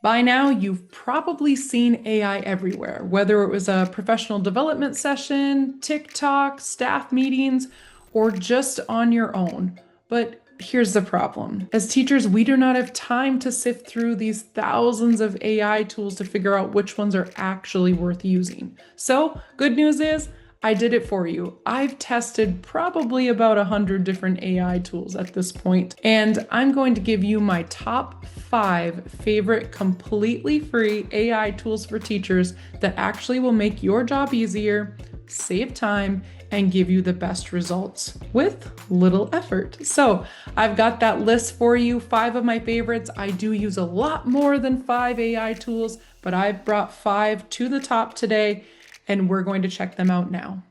By now, you've probably seen AI everywhere, whether it was a professional development session, TikTok, staff meetings, or just on your own. But here's the problem. As teachers, we do not have time to sift through these thousands of AI tools to figure out which ones are actually worth using. So, good news is, I did it for you. I've tested probably about 100 different AI tools at this point, and I'm going to give you my top 5 favorite completely free AI tools for teachers that actually will make your job easier, save time, and give you the best results with little effort. So I've got that list for you, 5 of my favorites. I do use a lot more than 5 AI tools, but I've brought 5 to the top today, and we're going to check them out now.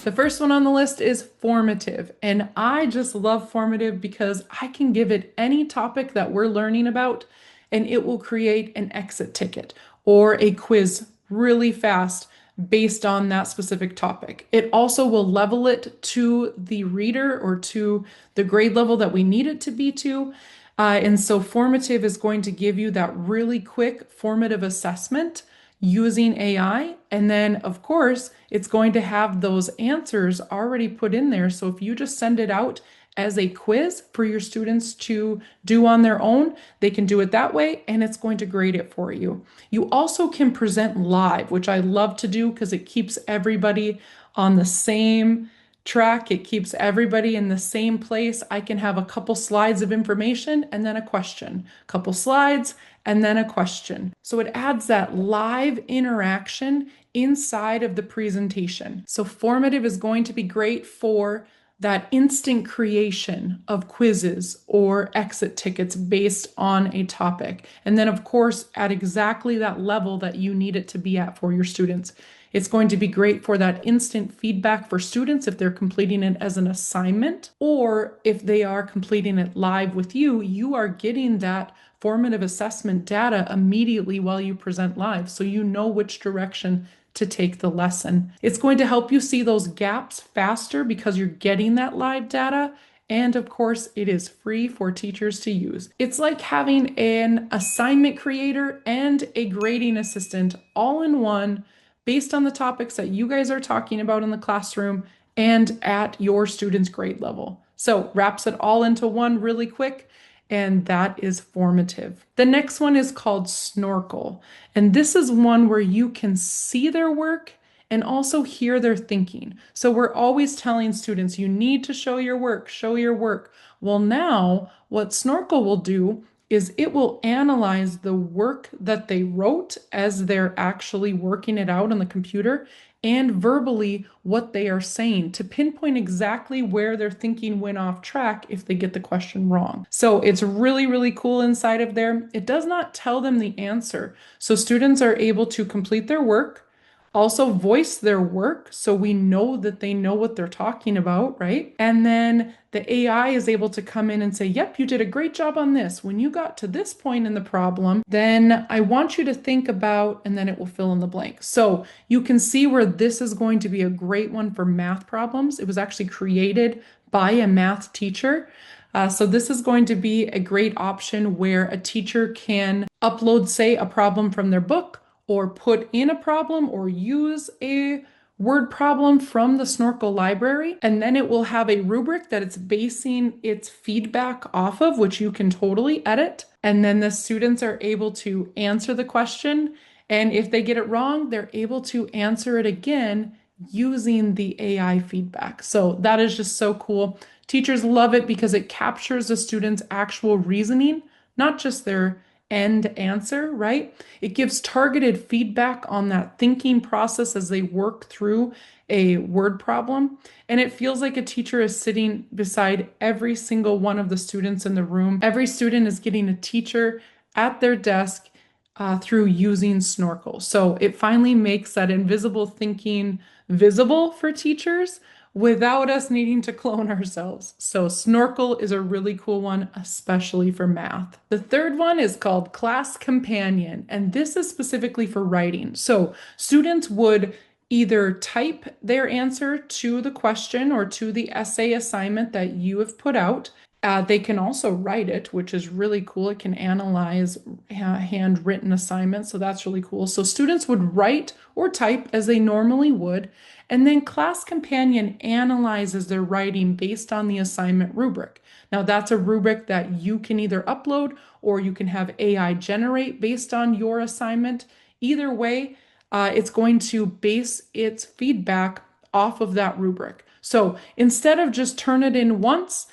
The first one on the list is Formative, and I just love Formative because I can give it any topic that we're learning about, and it will create an exit ticket or a quiz really fast based on that specific topic. It also will level it to the reader or to the grade level that we need it to be to. And so Formative is going to give you that really quick formative assessment using AI. And then, of course, it's going to have those answers already put in there. So if you just send it out as a quiz for your students to do on their own, they can do it that way, and it's going to grade it for you. You also can present live, which I love to do because it keeps everybody on the same track. It keeps everybody in the same place. I can have a couple slides of information and then a question, a couple slides and then a question. So it adds that live interaction inside of the presentation. So Formative is going to be great for that instant creation of quizzes or exit tickets based on a topic. And then, of course, at exactly that level that you need it to be at for your students. It's going to be great for that instant feedback for students if they're completing it as an assignment, or if they are completing it live with you, you are getting that formative assessment data immediately while you present live, so you know which direction to take the lesson. It's going to help you see those gaps faster because you're getting that live data. And of course, it is free for teachers to use. It's like having an assignment creator and a grading assistant all in one based on the topics that you guys are talking about in the classroom and at your students' grade level. So wraps it all into one really quick, and that is Formative. The next one is called Snorkl, and this is one where you can see their work and also hear their thinking. So we're always telling students, you need to show your work, show your work. Well, now what Snorkl will do is it will analyze the work that they wrote as they're actually working it out on the computer and verbally what they are saying to pinpoint exactly where their thinking went off track if they get the question wrong. So it's really, really cool inside of there. It does not tell them the answer. So students are able to complete their work, also voice their work so we know that they know what they're talking about, right? And then the AI is able to come in and say, yep, you did a great job on this. When you got to this point in the problem, then I want you to think about, and then it will fill in the blank. So you can see where this is going to be a great one for math problems. It was actually created by a math teacher. So this is going to be a great option where a teacher can upload, say, a problem from their book, or put in a problem or use a word problem from the Snorkl library, and then it will have a rubric that it's basing its feedback off of, which you can totally edit. And then the students are able to answer the question, and if they get it wrong, they're able to answer it again using the AI feedback. So that is just so cool. Teachers love it because it captures the students' actual reasoning, not just their end answer, right? It gives targeted feedback on that thinking process as they work through a word problem. And it feels like a teacher is sitting beside every single one of the students in the room. Every student is getting a teacher at their desk through using Snorkl. So it finally makes that invisible thinking visible for teachers without us needing to clone ourselves. So Snorkl is a really cool one, especially for math. The third one is called Class Companion, and this is specifically for writing. So students would either type their answer to the question or to the essay assignment that you have put out, They can also write it, which is really cool. It can analyze handwritten assignments, so that's really cool. So students would write or type as they normally would, and then Class Companion analyzes their writing based on the assignment rubric. Now, that's a rubric that you can either upload or you can have AI generate based on your assignment. Either way, it's going to base its feedback off of that rubric. So instead of just turn it in once,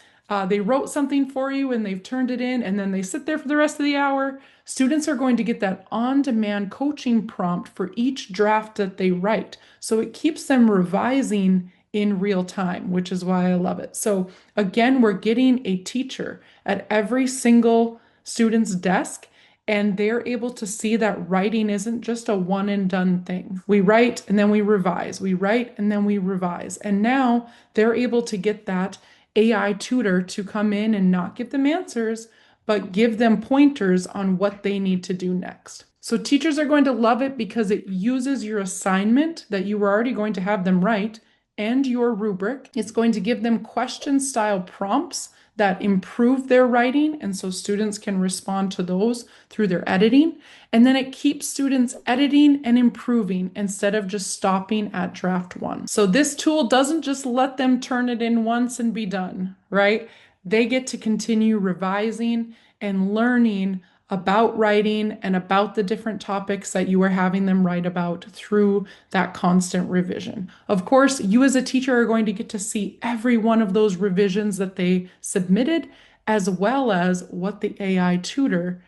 they wrote something for you and they've turned it in and then they sit there for the rest of the hour. Students are going to get that on-demand coaching prompt for each draft that they write. So it keeps them revising in real time, which is why I love it. So again, we're getting a teacher at every single student's desk, and they're able to see that writing isn't just a one and done thing. We write and then we revise. We write and then we revise. And now they're able to get that AI tutor to come in and not give them answers, but give them pointers on what they need to do next. So teachers are going to love it because it uses your assignment that you were already going to have them write and your rubric. It's going to give them question style prompts that improve their writing, and so students can respond to those through their editing. And then it keeps students editing and improving instead of just stopping at draft one. So this tool doesn't just let them turn it in once and be done, right? They get to continue revising and learning about writing and about the different topics that you are having them write about through that constant revision. Of course, you as a teacher are going to get to see every one of those revisions that they submitted, as well as what the AI tutor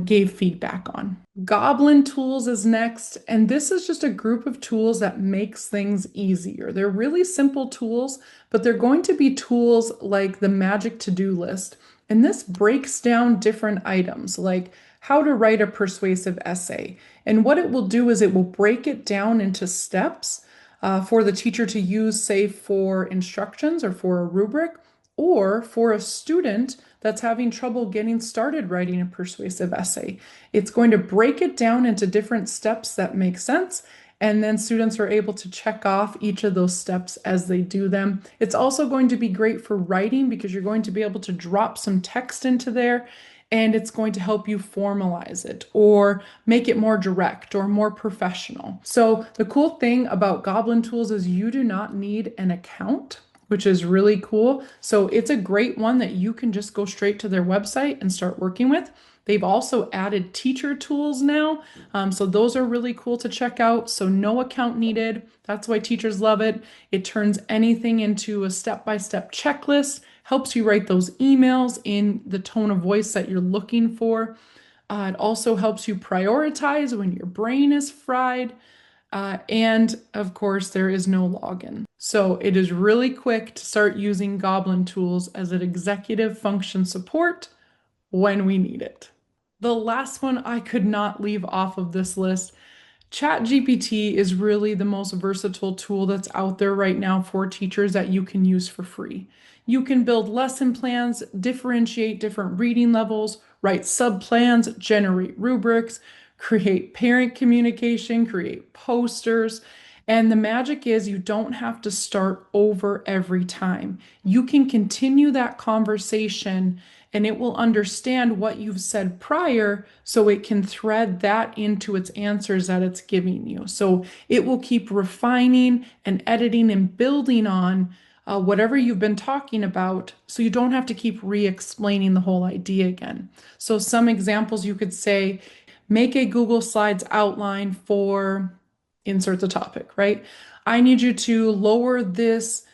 gave feedback on. Goblin Tools is next, and this is just a group of tools that makes things easier. They're really simple tools, but they're going to be tools like the magic to-do list. And this breaks down different items like how to write a persuasive essay. And what it will do is it will break it down into steps for the teacher to use, say, for instructions or for a rubric, or for a student that's having trouble getting started writing a persuasive essay. It's going to break it down into different steps that make sense, and then students are able to check off each of those steps as they do them. It's also going to be great for writing because you're going to be able to drop some text into there, and it's going to help you formalize it or make it more direct or more professional. So the cool thing about Goblin Tools is you do not need an account, which is really cool. So it's a great one that you can just go straight to their website and start working with. They've also added teacher tools now. So those are really cool to check out. So no account needed. That's why teachers love it. It turns anything into a step-by-step checklist, helps you write those emails in the tone of voice that you're looking for. It also helps you prioritize when your brain is fried. And of course, there is no login. So it is really quick to start using Goblin Tools as an executive function support when we need it. The last one I could not leave off of this list. ChatGPT is really the most versatile tool that's out there right now for teachers that you can use for free. You can build lesson plans, differentiate different reading levels, write sub-plans, generate rubrics, create parent communication, create posters. And the magic is you don't have to start over every time. You can continue that conversation and it will understand what you've said prior so it can thread that into its answers that it's giving you. So it will keep refining and editing and building on whatever you've been talking about, so you don't have to keep re-explaining the whole idea again. So some examples you could say, make a Google Slides outline for insert the topic, right? I need you to lower this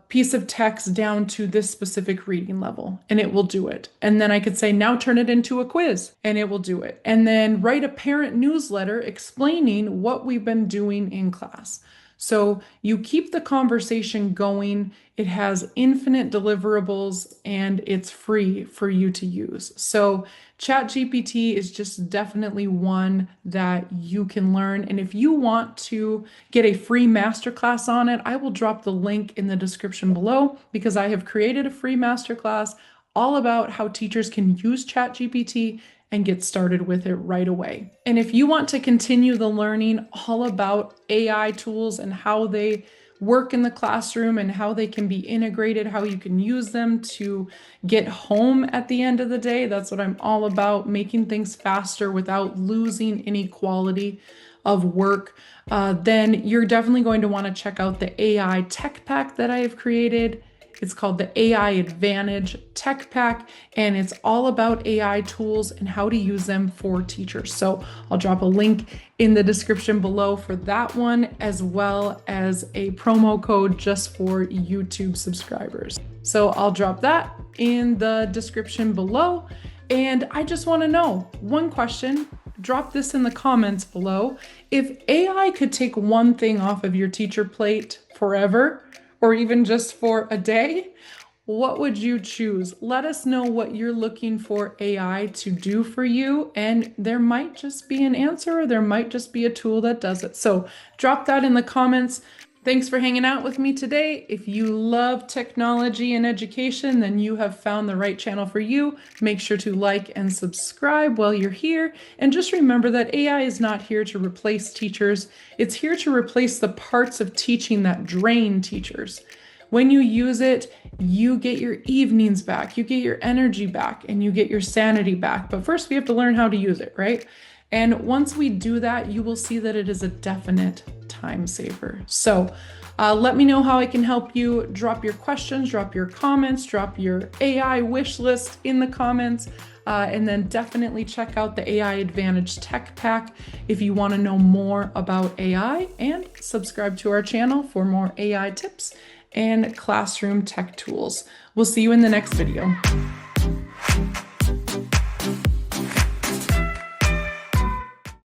piece of text down to this specific reading level, and it will do it. And then I could say, now turn it into a quiz, and it will do it. And then write a parent newsletter explaining what we've been doing in class. So you keep the conversation going. It has infinite deliverables and it's free for you to use. So ChatGPT is just definitely one that you can learn. And if you want to get a free masterclass on it, I will drop the link in the description below because I have created a free masterclass all about how teachers can use ChatGPT and get started with it right away. And if you want to continue the learning all about AI tools and how they work in the classroom and how they can be integrated, how you can use them to get home at the end of the day. That's what I'm all about, making things faster without losing any quality of work. Then you're definitely going to want to check out the AI tech pack that I have created. It's called the AI Advantage Tech Pack, and it's all about AI tools and how to use them for teachers. So I'll drop a link in the description below for that one, as well as a promo code just for YouTube subscribers. So I'll drop that in the description below. And I just want to know one question. Drop this in the comments below. If AI could take one thing off of your teacher plate forever, or even just for a day, what would you choose? Let us know what you're looking for AI to do for you, and there might just be an answer, or there might just be a tool that does it. So drop that in the comments. Thanks for hanging out with me today. If you love technology and education, then you have found the right channel for you. Make sure to like and subscribe while you're here. And just remember that AI is not here to replace teachers. It's here to replace the parts of teaching that drain teachers. When you use it, you get your evenings back, you get your energy back, and you get your sanity back. But first, we have to learn how to use it, right? And once we do that, you will see that it is a definite time saver. So let me know how I can help you. Drop your questions, drop your comments, drop your AI wish list in the comments, and then definitely check out the AI Advantage Tech Pack if you want to know more about AI, and subscribe to our channel for more AI tips and classroom tech tools. We'll see you in the next video.